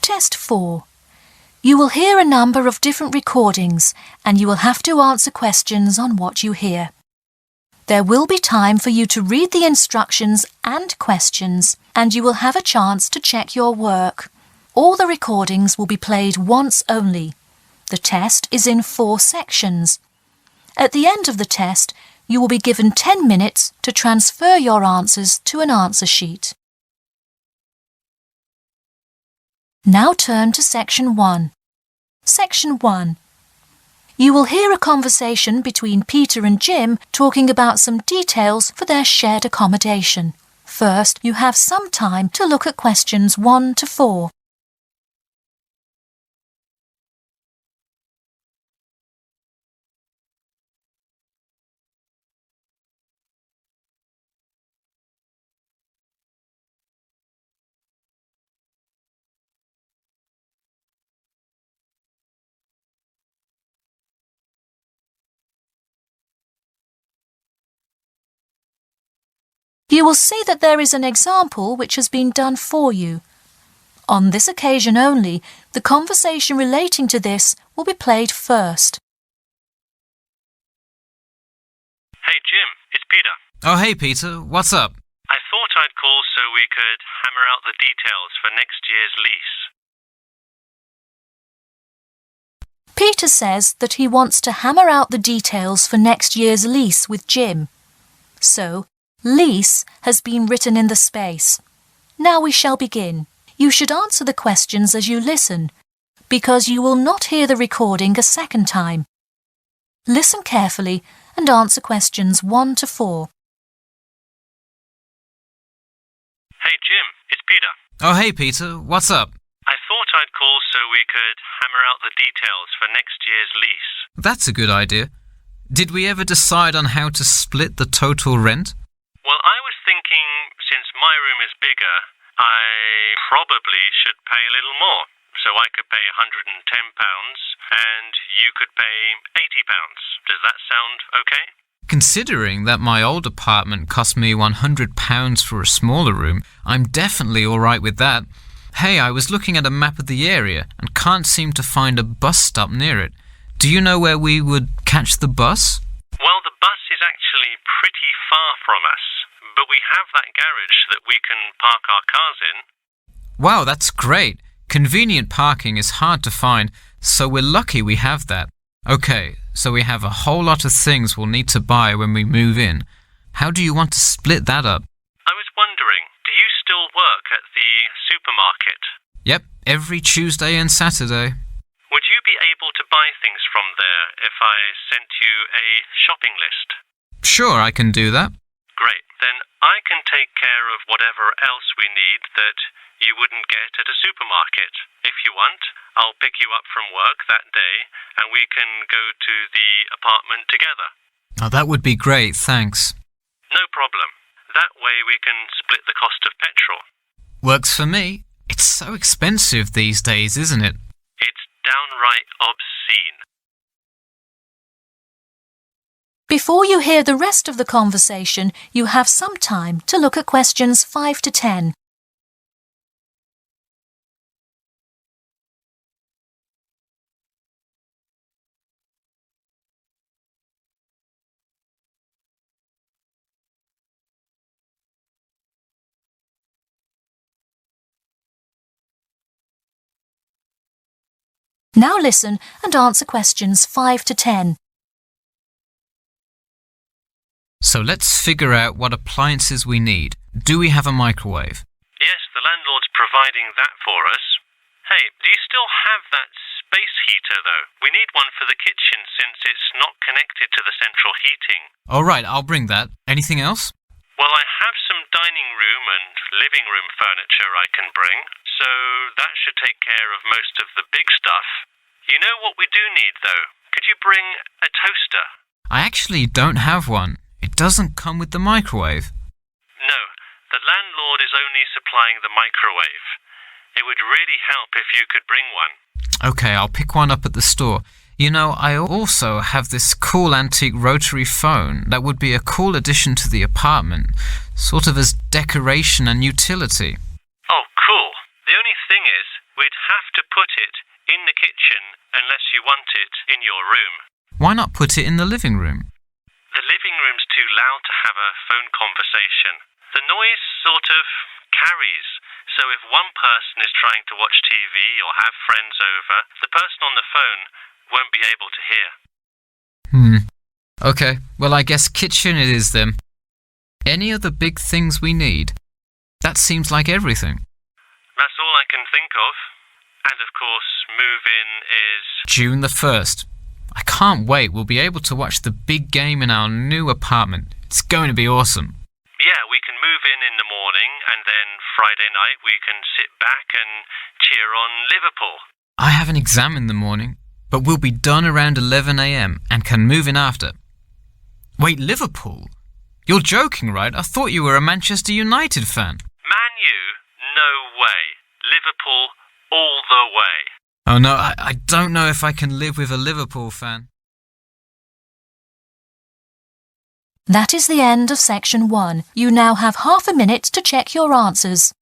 Test 4. You will hear a number of different recordings and you will have to answer questions on what you hear. There will be time for you to read the instructions and questions and you will have a chance to check your work. All the recordings will be played once only. The test is in 4 sections. At the end of the test, you will be given 10 minutes to transfer your answers to an answer sheet. Now turn to Section 1. Section 1. You will hear a conversation between Peter and Jim talking about some details for their shared accommodation. First, you have some time to look at questions 1 to 4. You will see that there is an example which has been done for you. On this occasion only, the conversation relating to this will be played first. Hey Jim, it's Peter. Oh hey Peter, what's up? I thought I'd call so we could hammer out the details for next year's lease. Peter says that he wants to hammer out the details for next year's lease with Jim. So, lease has been written in the space. Now we shall begin. You should answer the questions as you listen, because you will not hear the recording a second time. Listen carefully and answer questions 1 to 4. Hey Jim, it's Peter. Oh hey Peter, what's up? I thought I'd call so we could hammer out the details for next year's lease. That's a good idea. Did we ever decide on how to split the total rent? Well, I was thinking, since my room is bigger, I probably should pay a little more. So I could pay £110 and you could pay £80. Does that sound okay? Considering that my old apartment cost me £100 for a smaller room, I'm definitely all right with that. Hey, I was looking at a map of the area and can't seem to find a bus stop near it. Do you know where we would catch the bus? Well, the bus is actually pretty far from us, but we have that garage that we can park our cars in. Wow, that's great. Convenient parking is hard to find, so we're lucky we have that. Okay, so we have a whole lot of things we'll need to buy when we move in. How do you want to split that up? I was wondering, do you still work at the supermarket? Yep, every Tuesday and Saturday. Would you be able to buy things from there if I sent you a shopping list? Sure, I can do that. Great. Then I can take care of whatever else we need that you wouldn't get at a supermarket. If you want, I'll pick you up from work that day and we can go to the apartment together. Oh, that would be great, thanks. No problem. That way we can split the cost of petrol. Works for me. It's so expensive these days, isn't it? It's downright obscene. Before you hear the rest of the conversation, you have some time to look at questions 5 to 10. Now listen and answer questions 5 to 10. So let's figure out what appliances we need. Do we have a microwave? Yes, the landlord's providing that for us. Hey, do you still have that space heater, though? We need one for the kitchen since it's not connected to the central heating. All right, I'll bring that. Anything else? Well, I have some dining room and living room furniture I can bring, so that should take care of most of the big stuff. You know what we do need, though? Could you bring a toaster? I actually don't have one. It doesn't come with the microwave. No, the landlord is only supplying the microwave. It would really help if you could bring one. Okay, I'll pick one up at the store. You know, I also have this cool antique rotary phone that would be a cool addition to the apartment, sort of as decoration and utility. Oh, cool. The only thing is, we'd have to put it in the kitchen unless you want it in your room. Why not put it in the living room? The living room's too loud to have a phone conversation. The noise sort of carries, so if one person is trying to watch TV or have friends over, the person on the phone won't be able to hear. Okay, well I guess kitchen it is then. Any other big things we need? That seems like everything. That's all I can think of. And of course, move-in is June the 1st. I can't wait. We'll be able to watch the big game in our new apartment. It's going to be awesome. Yeah, we can move in the morning and then Friday night we can sit back and cheer on Liverpool. I have an exam in the morning, but we'll be done around 11 a.m. and can move in after. Wait, Liverpool? You're joking, right? I thought you were a Manchester United fan. Man U? No way. Liverpool all the way. Oh no, I don't know if I can live with a Liverpool fan. That is the end of section 1. You now have half a minute to check your answers.